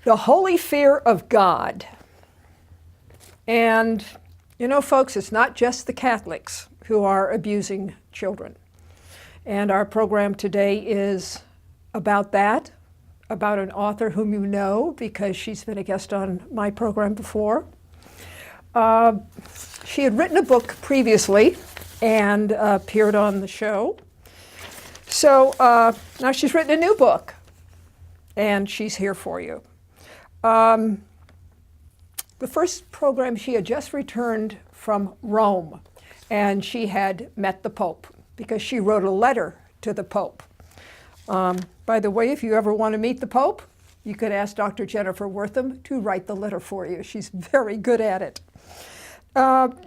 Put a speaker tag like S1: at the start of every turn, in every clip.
S1: The holy fear of God. And, you know, folks, it's not just the Catholics who are abusing children. And our program today is about that, about an author whom you know because she's been a guest on my program before. She had written a book previously and appeared on the show. So now she's written a new book, and she's here for you. The first program, she had just returned from Rome, and she had met the Pope because she wrote a letter to the Pope. By the way, if you ever want to meet the Pope, you could ask Dr. Jennifer Wortham to write the letter for you. She's very good at it.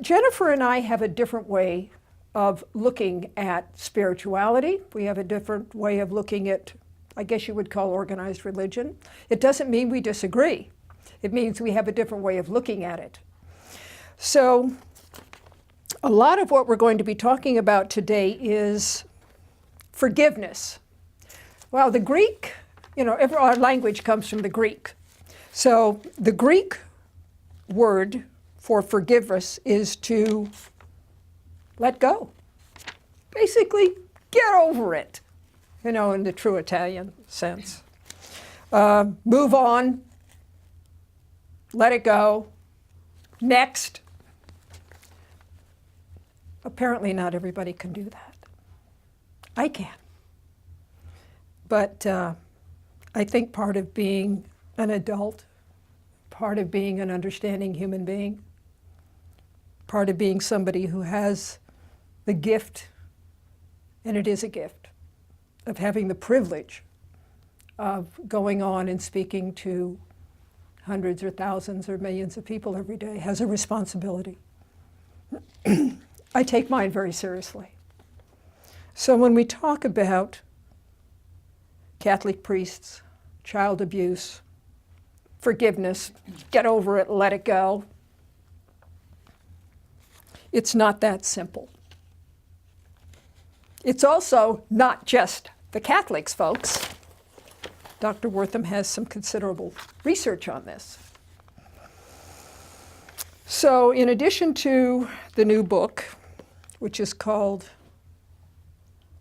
S1: Jennifer and I have a different way of looking at spirituality. We have a different way of looking at, I guess you would call, organized religion. It doesn't mean we disagree. It means we have a different way of looking at it. So a lot of what we're going to be talking about today is forgiveness. Well, the Greek, you know, our language comes from the Greek. So the Greek word for forgiveness is to let go. Basically, get over it, you know, in the true Italian sense. Move on, let it go, next. Apparently not everybody can do that. I can. But I think part of being an adult, part of being an understanding human being, part of being somebody who has the gift, and it is a gift, of having the privilege of going on and speaking to hundreds or thousands or millions of people every day, has a responsibility. I take mine very seriously. So when we talk about Catholic priests, child abuse, forgiveness, get over it, let it go, it's not that simple. It's also not just the Catholics, folks. Dr. Wortham has some considerable research on this. So in addition to the new book, which is called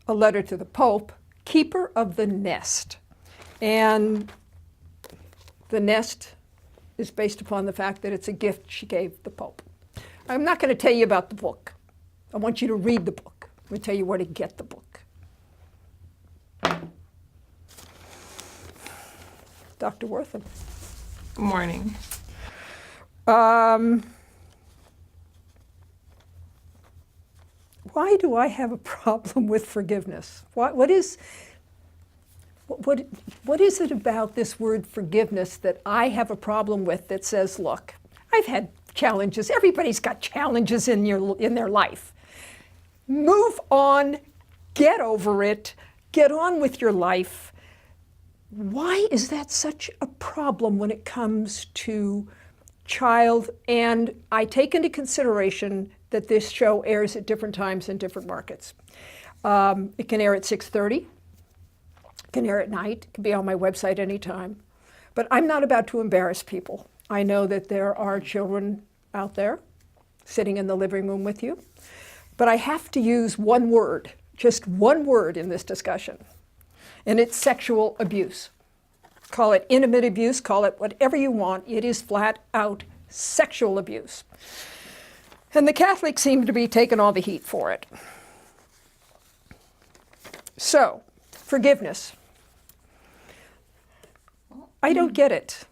S1: A Letter to the Pope, Keeper of the Nest. And the nest is based upon the fact that it's a gift she gave the Pope. I'm not going to tell you about the book. I want you to read the book. I'm going to tell you where to get the book. Dr. Wortham.
S2: Good morning.
S1: Why do I have a problem with forgiveness? What is it about this word forgiveness that I have a problem with that says, look, I've had challenges. Everybody's got challenges in their life. Move on, get over it, get on with your life. Why is that such a problem when it comes to child? And I take into consideration that this show airs at different times in different markets. It can air at 6:30. It can air at night. It can be on my website anytime. But I'm not about to embarrass people. I know that there are children out there sitting in the living room with you. But I have to use one word, just one word in this discussion. And it's sexual abuse. Call it intimate abuse, call it whatever you want. It is flat out sexual abuse. And the Catholics seem to be taking all the heat for it. So, forgiveness. I don't get it.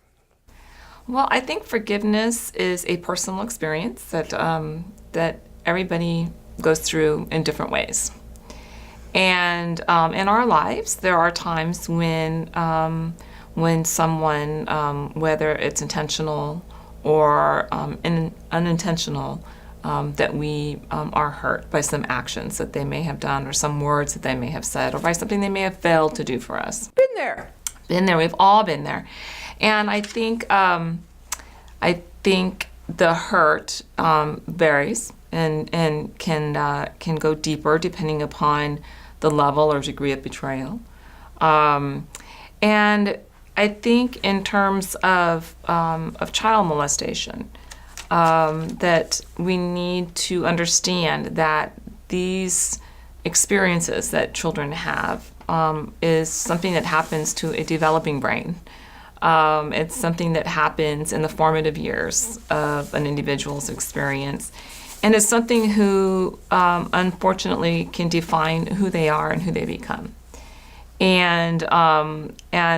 S2: Well, I think forgiveness is a personal experience that that everybody goes through in different ways. And in our lives, there are times when someone, whether it's intentional or unintentional, that we are hurt by some actions that they may have done or some words that they may have said or by something they may have failed to do for us.
S1: Been there.
S2: Been there. We've all been there. And I think the hurt varies and can go deeper depending upon the level or degree of betrayal. And I think in terms of child molestation, that we need to understand that these experiences that children have is something that happens to a developing brain. It's something that happens in the formative years of an individual's experience. And it's something who, unfortunately, can define who they are and who they become. And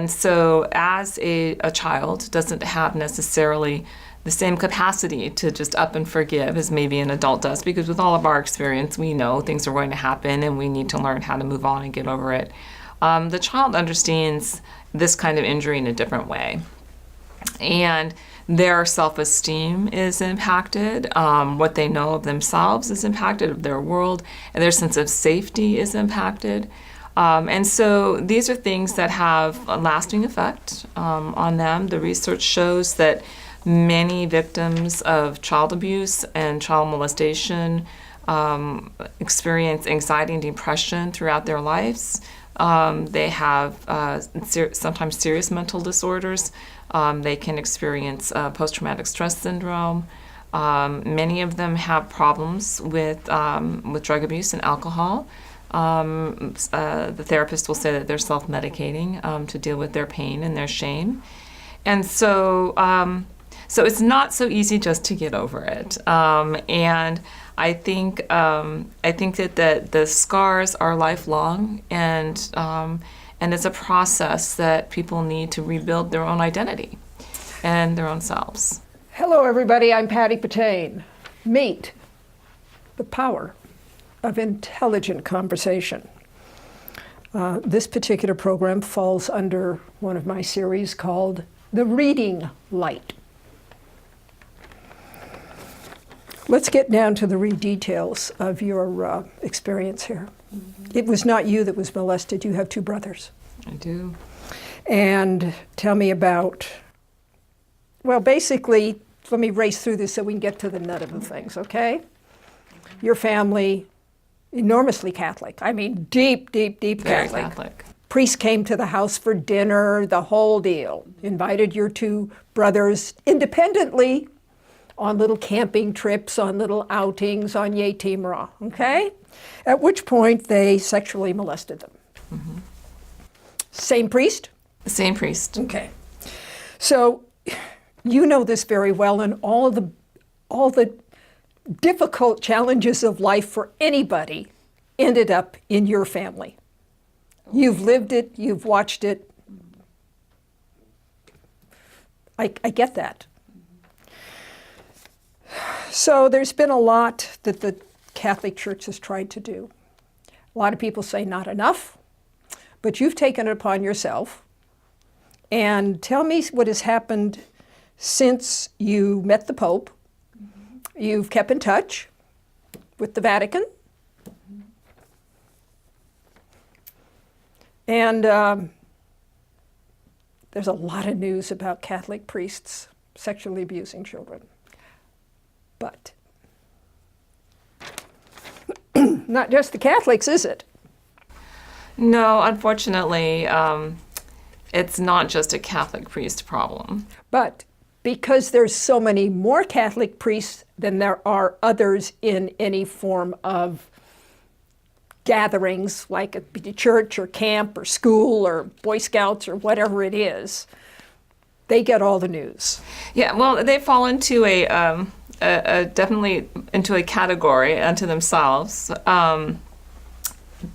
S2: so as a child doesn't have necessarily the same capacity to just up and forgive as maybe an adult does, because with all of our experience, we know things are going to happen and we need to learn how to move on and get over it. The child understands this kind of injury in a different way. And their self-esteem is impacted, what they know of themselves is impacted, of their world, and their sense of safety is impacted. And so these are things that have a lasting effect on them. The research shows that many victims of child abuse and child molestation experience anxiety and depression throughout their lives. They have sometimes serious mental disorders. They can experience post-traumatic stress syndrome. Many of them have problems with drug abuse and alcohol. The therapist will say that they're self-medicating to deal with their pain and their shame. And so it's not so easy just to get over it. And I think that the scars are lifelong, and it's a process that people need to rebuild their own identity and their own selves.
S1: Hello, everybody. I'm Patty Patain. Meet the power of intelligent conversation. This particular program falls under one of my series called The Reading Light. Let's get down to the real details of your experience here. It was not you that was molested. You have two brothers.
S2: I do.
S1: And tell me about, well, basically, let me race through this so we can get to the nut of the things, okay? Your family, enormously Catholic. I mean, deep, deep, deep
S2: Very
S1: Catholic.
S2: Catholic.
S1: Priest came to the house for dinner, the whole deal. Invited your two brothers independently on little camping trips, on little outings, on Yay Team Raw, okay? At which point they sexually molested them. Mm-hmm. Same priest?
S2: The same priest.
S1: Okay. So you know this very well, and all the difficult challenges of life for anybody ended up in your family. You've lived it, you've watched it. I get that. So there's been a lot that the Catholic Church has tried to do. A lot of people say not enough, but you've taken it upon yourself. And tell me what has happened since you met the Pope. You've kept in touch with the Vatican. And there's a lot of news about Catholic priests sexually abusing children. But not just the Catholics, is it?
S2: No, unfortunately, it's not just a Catholic priest problem.
S1: But because there's so many more Catholic priests than there are others in any form of gatherings, like a church or camp or school or Boy Scouts or whatever it is, they get all the news.
S2: Yeah, well, they fall into definitely into a category unto themselves.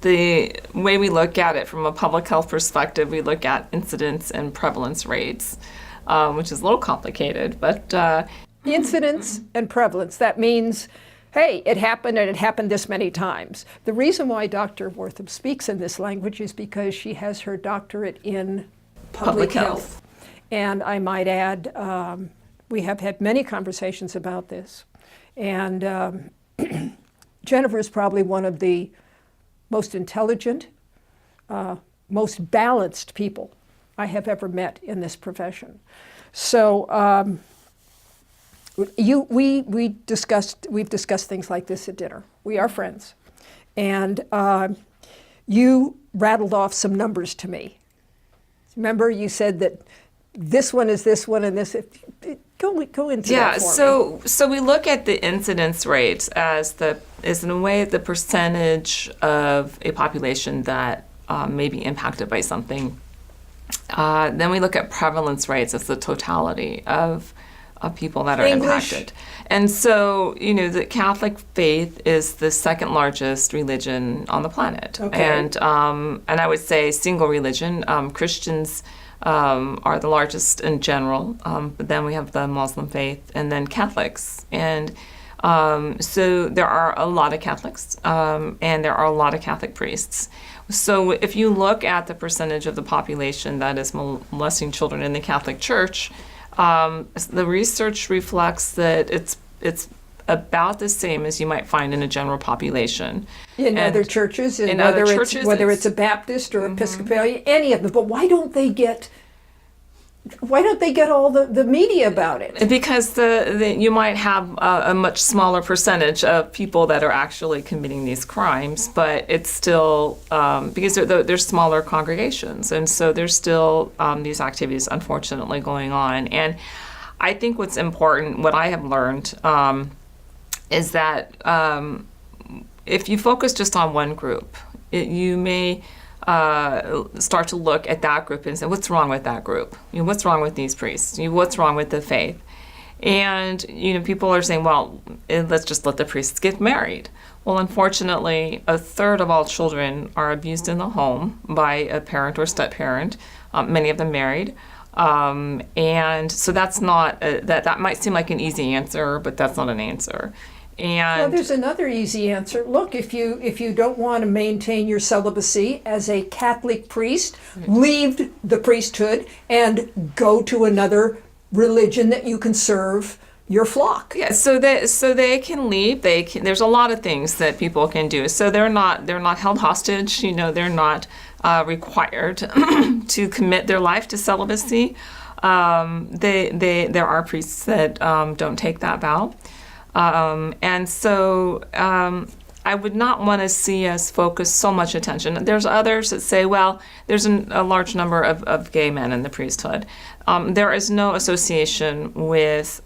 S2: The way we look at it from a public health perspective, we look at incidence and prevalence rates, which is a little complicated, but...
S1: Incidence and prevalence, that means, hey, it happened and it happened this many times. The reason why Dr. Wortham speaks in this language is because she has her doctorate in public health. And I might add, we have had many conversations about this. And Jennifer is probably one of the most intelligent, most balanced people I have ever met in this profession. So we've discussed things like this at dinner. We are friends. And you rattled off some numbers to me. Remember, you said that this one is this one and this. Go into that for me.
S2: So we look at the incidence rates as in a way the percentage of a population that may be impacted by something. Then we look at prevalence rates as the totality of people that are impacted. And so, the Catholic faith is the second largest religion on the planet.
S1: Okay.
S2: And I would say single religion. Christians are the largest in general, but then we have the Muslim faith and then Catholics. And so there are a lot of Catholics and there are a lot of Catholic priests. So if you look at the percentage of the population that is molesting children in the Catholic Church, the research reflects that it's about the same as you might find in a general population.
S1: In other churches, whether it's a Baptist or Episcopalian, any of them. But why don't they get all the media about it?
S2: Because you might have a much smaller percentage of people that are actually committing these crimes, but it's still because they're smaller congregations, and so there's still these activities unfortunately going on. And I think what's important, what I have learned, is that if you focus just on one group, you may start to look at that group and say, what's wrong with that group? What's wrong with these priests? What's wrong with the faith? And people are saying, well, let's just let the priests get married. Well, unfortunately, a third of all children are abused in the home by a parent or step-parent, many of them married. And so that's not that might seem like an easy answer, but that's not an answer. And
S1: there's another easy answer. Look, if you don't want to maintain your celibacy as a Catholic priest, leave the priesthood and go to another religion that you can serve your flock.
S2: Yeah, so they can leave. There's a lot of things that people can do. So they're not held hostage. They're not required to commit their life to celibacy. There are priests that don't take that vow. And so I would not want to see us focus so much attention. There's others that say, well, there's a large number of gay men in the priesthood. There is no association with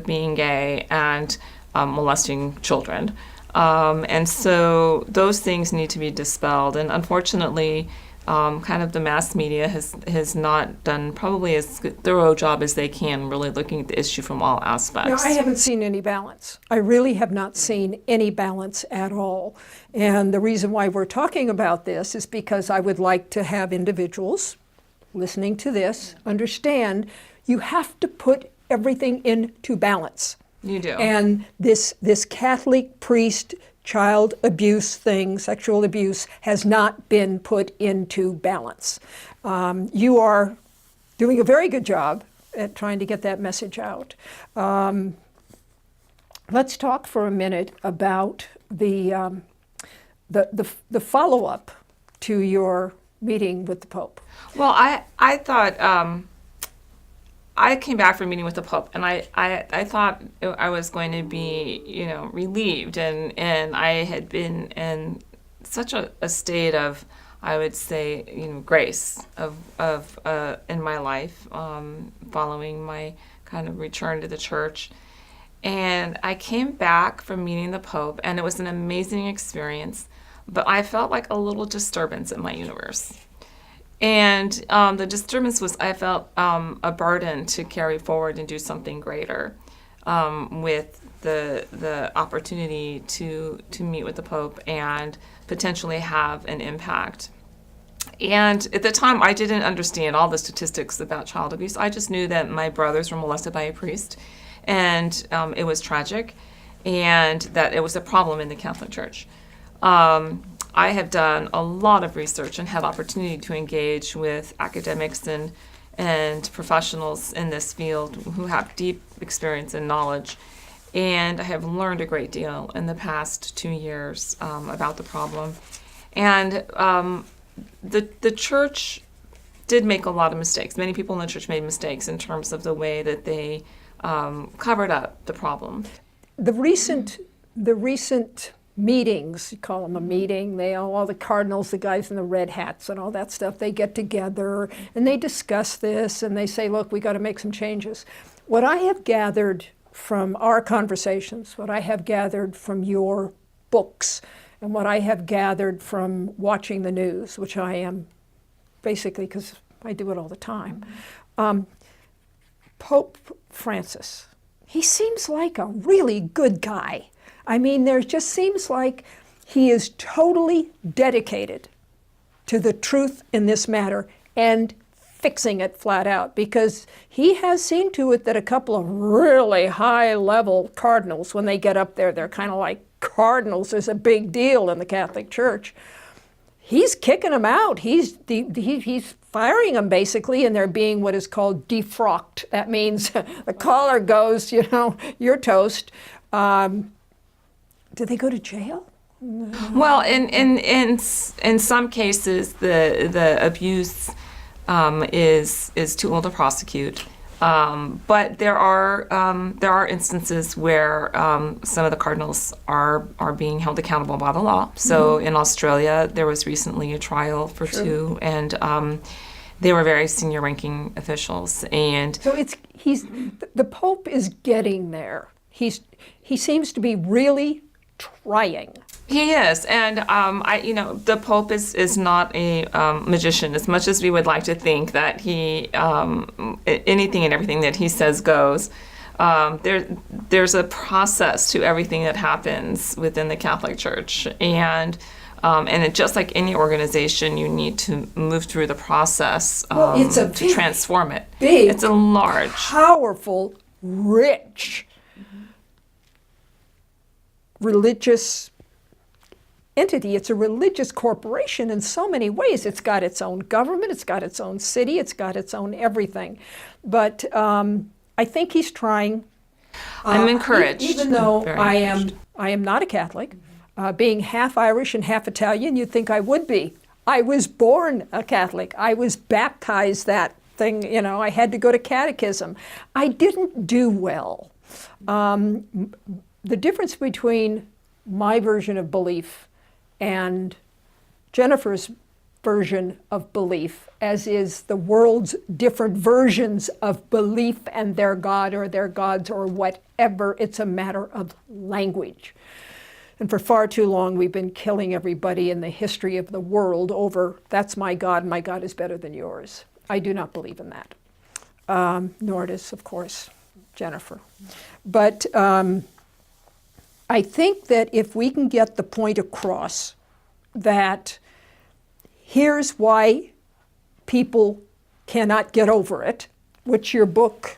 S2: being gay and molesting children. And so those things need to be dispelled. And unfortunately, kind of the mass media has not done probably as thorough a job as they can really looking at the issue from all aspects.
S1: No, I haven't seen any balance. I really have not seen any balance at all. And the reason why we're talking about this is because I would like to have individuals listening to this understand you have to put everything into balance.
S2: You do.
S1: And this Catholic priest child abuse thing, sexual abuse, has not been put into balance. You are doing a very good job at trying to get that message out. Let's talk for a minute about the follow-up to your meeting with the Pope.
S2: Well, I thought I came back from meeting with the Pope, and I thought I was going to be, relieved, and I had been in such a state of, I would say, grace of in my life, following my kind of return to the church. And I came back from meeting the Pope, and it was an amazing experience, but I felt like a little disturbance in my universe. And the disturbance was, I felt a burden to carry forward and do something greater with the opportunity to meet with the Pope and potentially have an impact. And at the time, I didn't understand all the statistics about child abuse. I just knew that my brothers were molested by a priest, and it was tragic, and that it was a problem in the Catholic Church. I have done a lot of research and had opportunity to engage with academics and professionals in this field who have deep experience and knowledge. And I have learned a great deal in the past 2 years about the problem. And the church did make a lot of mistakes. Many people in the church made mistakes in terms of the way that they covered up the problem.
S1: The recent meetings. You call them a meeting. They all the cardinals, the guys in the red hats and all that stuff, they get together and they discuss this and they say, look, we got to make some changes. What I have gathered from our conversations, what I have gathered from your books, and what I have gathered from watching the news, which I am basically, because I do it all the time, Pope Francis, he seems like a really good guy. I mean, there just seems like he is totally dedicated to the truth in this matter and fixing it flat out, because he has seen to it that a couple of really high-level cardinals, when they get up there, they're kind of like cardinals is a big deal in the Catholic Church. He's kicking them out. He's firing them basically, and they're being what is called defrocked. That means the collar goes, you know, you're toast. Do they go to jail?
S2: Well, in some cases, the abuse is too old to prosecute. But there are instances where some of the cardinals are being held accountable by the law. So in Australia, there was recently a trial for two, and they were very senior-ranking officials. And
S1: so the Pope is getting there. He seems to be really trying.
S2: He is, and the Pope is not a magician. As much as we would like to think that he anything and everything that he says goes, there's a process to everything that happens within the Catholic Church, and just like any organization, you need to move through the process to transform it. It's a large,
S1: powerful, rich, religious entity. It's a religious corporation in so many ways. It's got its own government, it's got its own city, it's got its own everything. But I think he's trying.
S2: I'm encouraged.
S1: Even though I am not a Catholic, being half Irish and half Italian, you'd think I would be. I was born a Catholic. I was baptized that thing, you know, I had to go to catechism. I didn't do well. The difference between my version of belief and Jennifer's version of belief, as is the world's different versions of belief and their God or their gods or whatever, it's a matter of language. And for far too long, we've been killing everybody in the history of the world over, that's my God is better than yours. I do not believe in that. Nor does, of course, Jennifer. But I think that if we can get the point across that here's why people cannot get over it, which your book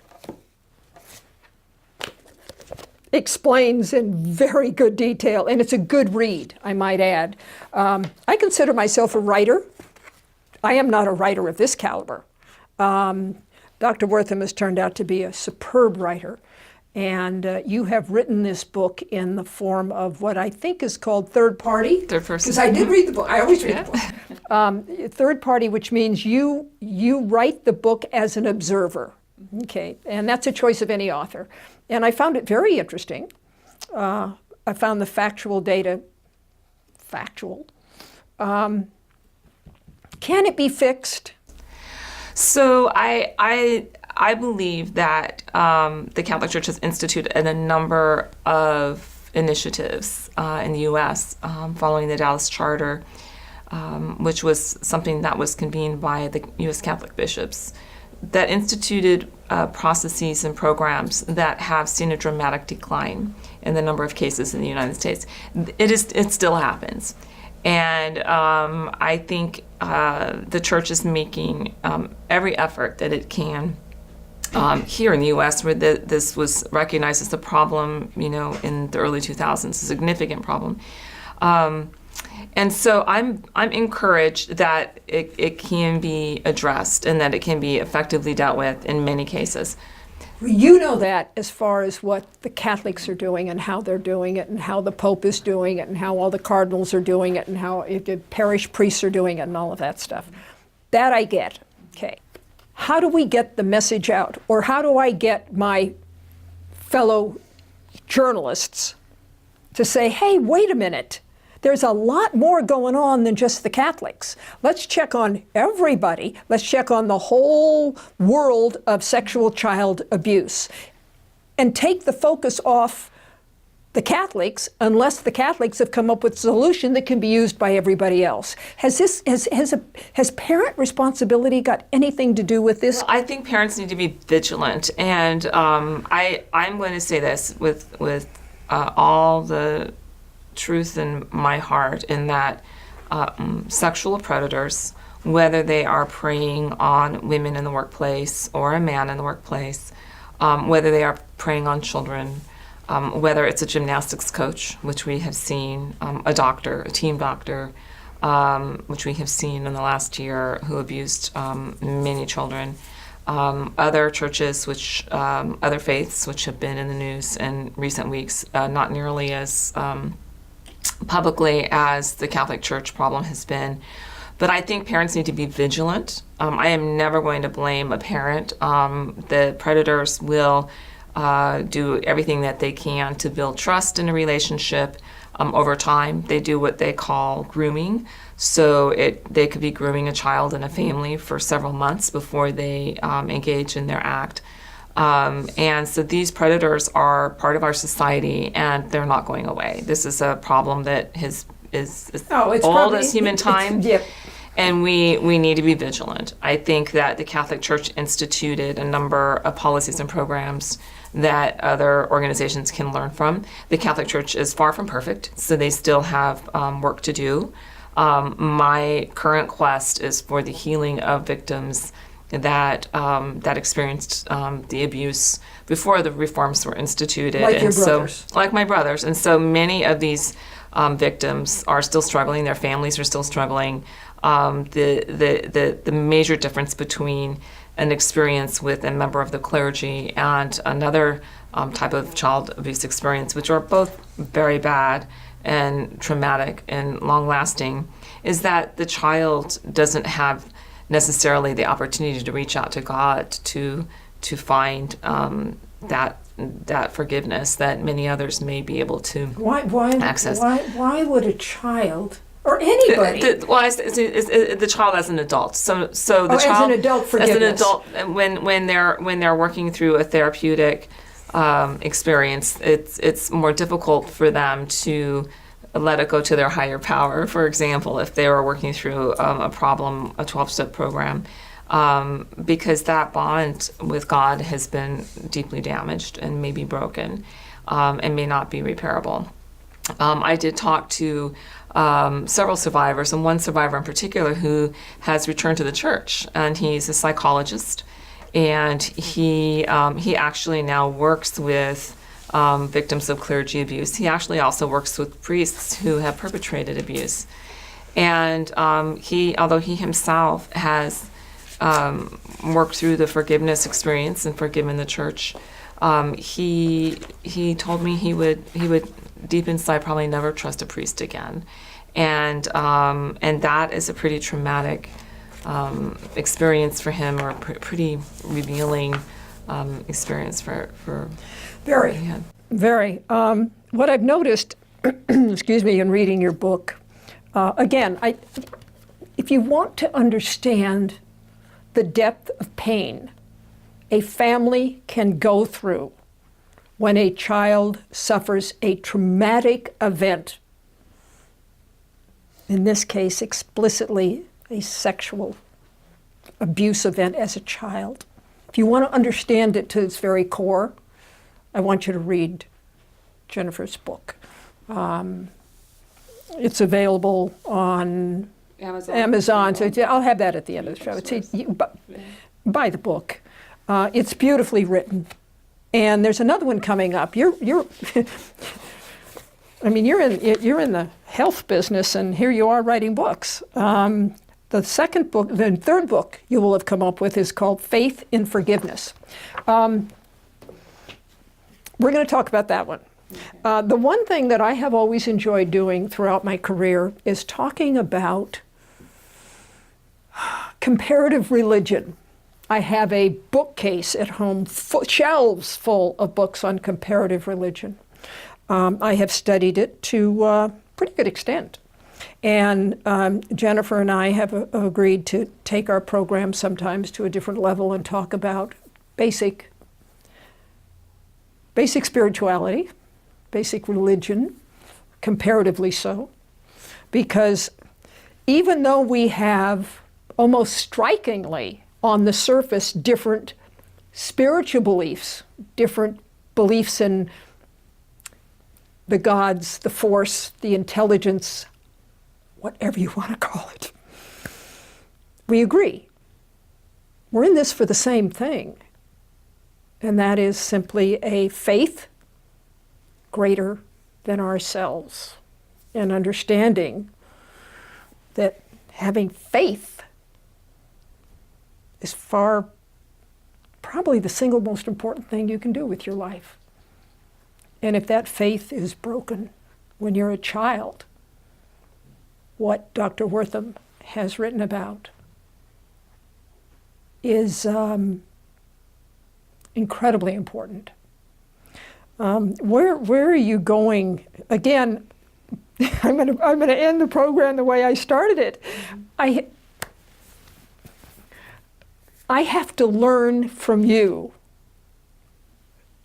S1: explains in very good detail, and it's a good read, I might add. I consider myself a writer. I am not a writer of this caliber. Dr. Wortham has turned out to be a superb writer. And you have written this book in the form of what I think is called third party.
S2: Third person.
S1: Because I did read the book. I always read the book. Third party, which means you write the book as an observer. Okay, and that's a choice of any author. And I found it very interesting. I found the factual data factual. Can it be fixed?
S2: So I believe that the Catholic Church has instituted a number of initiatives in the U.S. Following the Dallas Charter, which was something that was convened by the U.S. Catholic bishops, that instituted processes and programs that have seen a dramatic decline in the number of cases in the United States. It still happens. And I think the Church is making every effort that it can here in the U.S., where this was recognized as a problem, in the early 2000s, a significant problem. And so I'm encouraged that it can be addressed and that it can be effectively dealt with in many cases.
S1: You know that as far as what the Catholics are doing and how they're doing it and how the Pope is doing it and how all the cardinals are doing it and how the parish priests are doing it and all of that stuff. That I get. Okay. How do we get the message out? Or how do I get my fellow journalists to say, hey, wait a minute. There's a lot more going on than just the Catholics. Let's check on everybody. Let's check on the whole world of sexual child abuse and take the focus off the Catholics, unless the Catholics have come up with a solution that can be used by everybody else. Has parent responsibility got anything to do with this?
S2: Well, I think parents need to be vigilant, and I'm going to say this with all the truth in my heart, in that sexual predators, whether they are preying on women in the workplace or a man in the workplace, whether they are preying on children, whether it's a gymnastics coach, which we have seen, a doctor, a team doctor, which we have seen in the last year, who abused many children, other churches, other faiths, which have been in the news in recent weeks, not nearly as publicly as the Catholic Church problem has been. But I think parents need to be vigilant. I am never going to blame a parent. The predators will do everything that they can to build trust in a relationship. Over time, they do what they call grooming. So they could be grooming a child in a family for several months before they engage in their act. And so these predators are part of our society, and they're not going away. This is a problem that is old as human time.
S1: Yep.
S2: And we need to be vigilant. I think that the Catholic Church instituted a number of policies and programs that other organizations can learn from. The Catholic Church is far from perfect, so they still have work to do. My current quest is for the healing of victims that experienced the abuse before the reforms were instituted.
S1: Like your brothers.
S2: Like my brothers. And so many of these victims are still struggling. Their families are still struggling. The major difference between an experience with a member of the clergy and another type of child abuse experience, which are both very bad and traumatic and long-lasting, is that the child doesn't have necessarily the opportunity to reach out to God to find that forgiveness that many others may be able to access.
S1: Why would a child or anybody?
S2: The child as an adult. So the child
S1: as an adult, forgiveness.
S2: As an adult, when they're working through a therapeutic experience, it's more difficult for them to let it go to their higher power. For example, if they were working through a problem, a 12-step program, because that bond with God has been deeply damaged and may be broken, and may not be repairable. I did talk to several survivors, and one survivor in particular who has returned to the church, and he's a psychologist, and he actually now works with victims of clergy abuse. He actually also works with priests who have perpetrated abuse. And although he himself has worked through the forgiveness experience and forgiven the church, he told me he would deep inside probably never trust a priest again. And that is a pretty traumatic experience for him, or pretty revealing experience for
S1: Very,
S2: yeah.
S1: very. What I've noticed, excuse me, in reading your book, again, if you want to understand the depth of pain a family can go through when a child suffers a traumatic event, in this case, explicitly a sexual abuse event as a child. If you want to understand it to its very core, I want you to read Jennifer's book. It's available on Amazon. So I'll have that at the end of the show. Buy the book. It's beautifully written. And there's another one coming up. You're I mean, you're in the health business, and here you are writing books. The third book you will have come up with is called Faith in Forgiveness. We're going to talk about that one. The one thing that I have always enjoyed doing throughout my career is talking about comparative religion. I have a bookcase at home, shelves full of books on comparative religion. I have studied it to a pretty good extent. And Jennifer and I have agreed to take our program sometimes to a different level and talk about basic spirituality, basic religion, comparatively so. Because even though we have almost strikingly on the surface different spiritual beliefs, different beliefs in the gods, the force, the intelligence, whatever you want to call it, we agree. We're in this for the same thing, and that is simply a faith greater than ourselves, and understanding that having faith is probably the single most important thing you can do with your life. And if that faith is broken when you're a child, what Dr. Wortham has written about is incredibly important. Where are you going? Again, I'm going to end the program the way I started it. I have to learn from you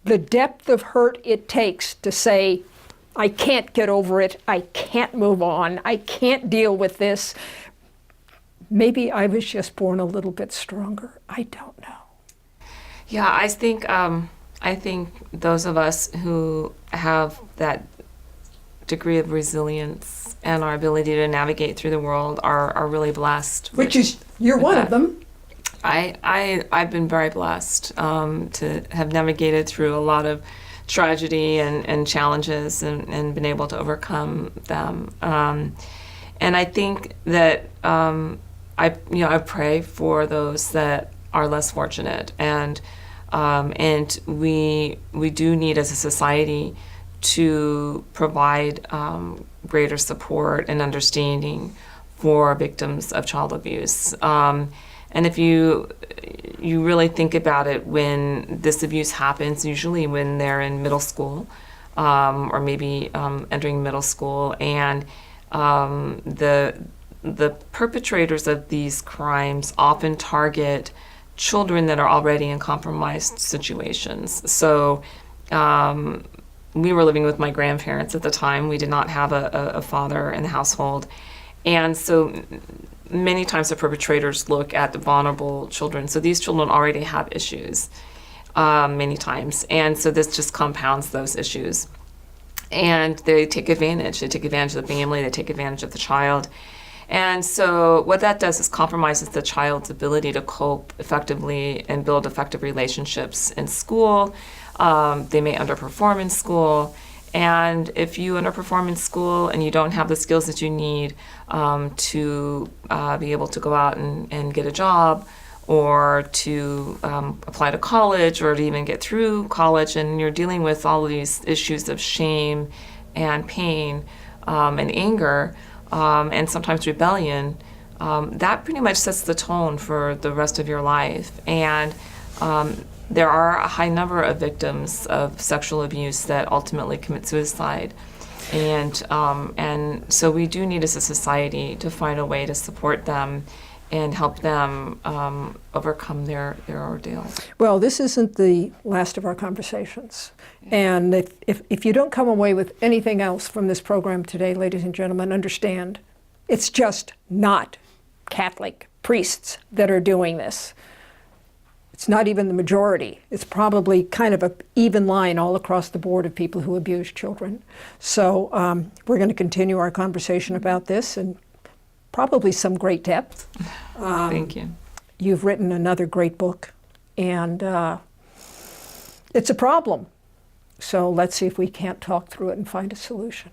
S1: the depth of hurt it takes to say, I can't get over it, I can't move on, I can't deal with this. Maybe I was just born a little bit stronger. I don't know.
S2: Yeah, I think those of us who have that degree of resilience and our ability to navigate through the world are really blessed.
S1: You're one of them.
S2: I've been very blessed to have navigated through a lot of tragedy and challenges and been able to overcome them. And I think that I pray for those that are less fortunate, and we do need as a society to provide greater support and understanding for victims of child abuse. And if you really think about it, when this abuse happens, usually when they're in middle school, or maybe entering middle school, and the perpetrators of these crimes often target children that are already in compromised situations. So we were living with my grandparents at the time. We did not have a father in the household. And so many times the perpetrators look at the vulnerable children. So these children already have issues many times. And so this just compounds those issues. And they take advantage. They take advantage of the family. They take advantage of the child. And so what that does is compromises the child's ability to cope effectively and build effective relationships in school. They may underperform in school. And if you underperform in school and you don't have the skills that you need to be able to go out and get a job, or to apply to college, or to even get through college, and you're dealing with all of these issues of shame and pain and anger and sometimes rebellion, that pretty much sets the tone for the rest of your life. And there are a high number of victims of sexual abuse that ultimately commit suicide. And so we do need as a society to find a way to support them and help them overcome their ordeal.
S1: Well, this isn't the last of our conversations. And if you don't come away with anything else from this program today, ladies and gentlemen, understand it's just not Catholic priests that are doing this. It's not even the majority. It's probably kind of an even line all across the board of people who abuse children. So we're going to continue our conversation about this, and probably some great depth.
S2: Thank you.
S1: You've written another great book, and it's a problem. So let's see if we can't talk through it and find a solution.